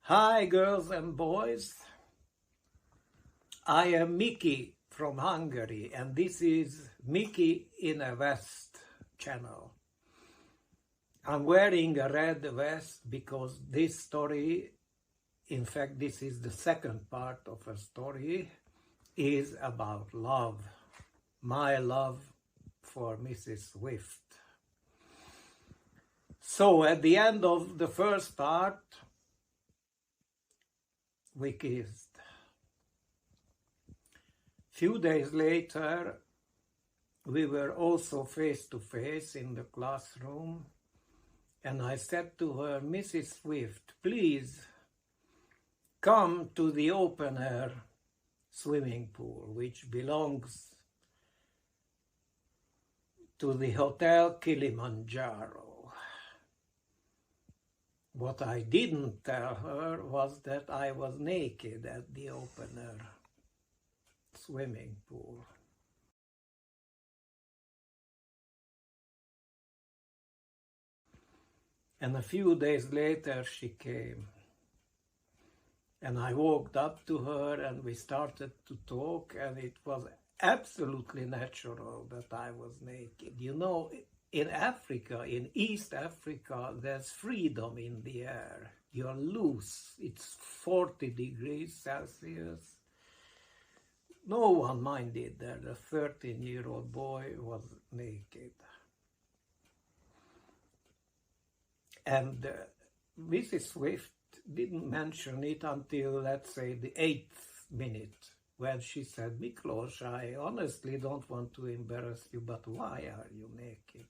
Hi girls and boys, I am Miki from Hungary and this is Miki in a Vest channel. I'm wearing a red vest because this story, in fact this is the second part of a story, is about love. My love for Mrs. Swift. So at the end of the first part, we kissed. Few days later, we were also face to face in the classroom, and I said to her, Mrs. Swift, please come to the open air swimming pool, which belongs to the Hotel Kilimanjaro. What I didn't tell her was that I was naked at the open air swimming pool. And a few days later she came. And I walked up to her and we started to talk, and it was absolutely natural that I was naked. You know, in Africa, in East Africa, there's freedom in the air. You're loose. It's 40 degrees Celsius. No one minded that a 13-year-old boy was naked. And Mrs. Swift didn't mention it until, let's say, the 8th minute, when she said, Miklos, I honestly don't want to embarrass you, but why are you naked?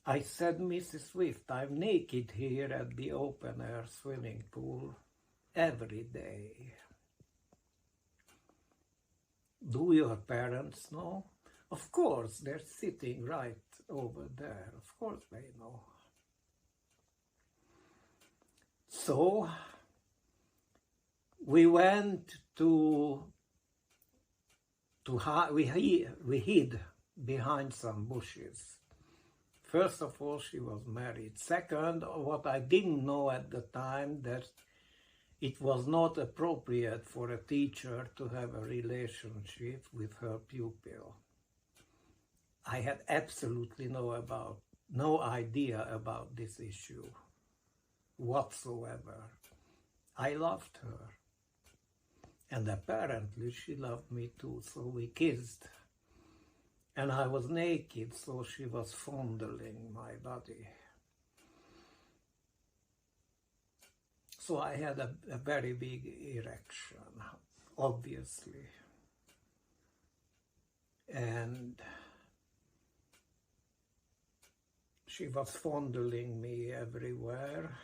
I said, Mrs. Swift, I'm naked here at the open air swimming pool every day. Do your parents know? Of course, they're sitting right over there. Of course they know. So we went we hid behind some bushes. First of all, she was married. Second, what I didn't know at the time, that it was not appropriate for a teacher to have a relationship with her pupil. I had absolutely no idea about this issue whatsoever. I loved her. And apparently she loved me too, so we kissed. And I was naked, so she was fondling my body. So I had a very big erection, obviously. And she was fondling me everywhere.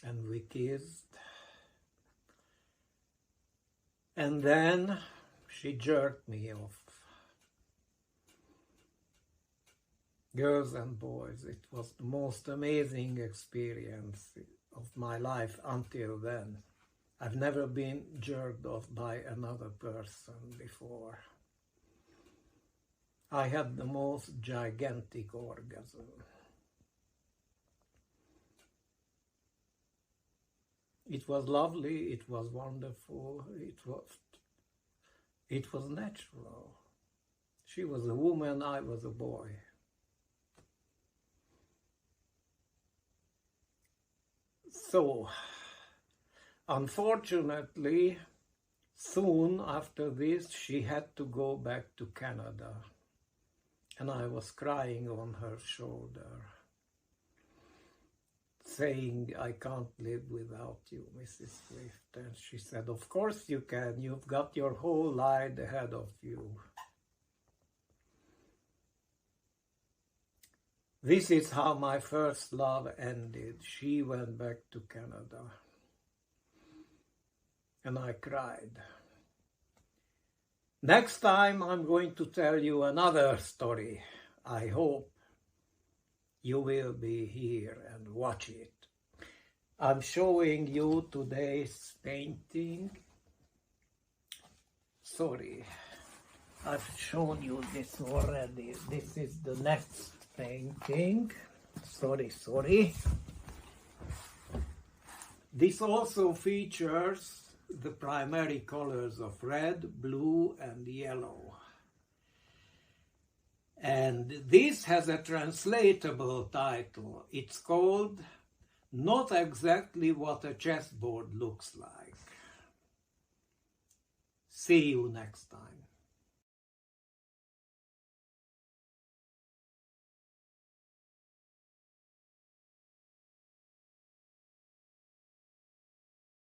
And we kissed. And then she jerked me off. Girls and boys, it was the most amazing experience of my life until then. I've never been jerked off by another person before. I had the most gigantic orgasm. It was lovely, it was wonderful, it was natural. She was a woman, I was a boy. So, unfortunately, soon after this, she had to go back to Canada. And I was crying on her shoulder, saying, I can't live without you, Mrs. Swift. And she said, of course you can, you've got your whole life ahead of you. This is how my first love ended. She went back to Canada. And I cried. Next time I'm going to tell you another story. I hope you will be here and watch it. I'm showing you today's painting. Sorry, I've shown you this already. This is the next painting. Sorry. This also features the primary colors of red, blue, and yellow. And this has a translatable title. It's called Not Exactly What a Chessboard Looks Like. See you next time.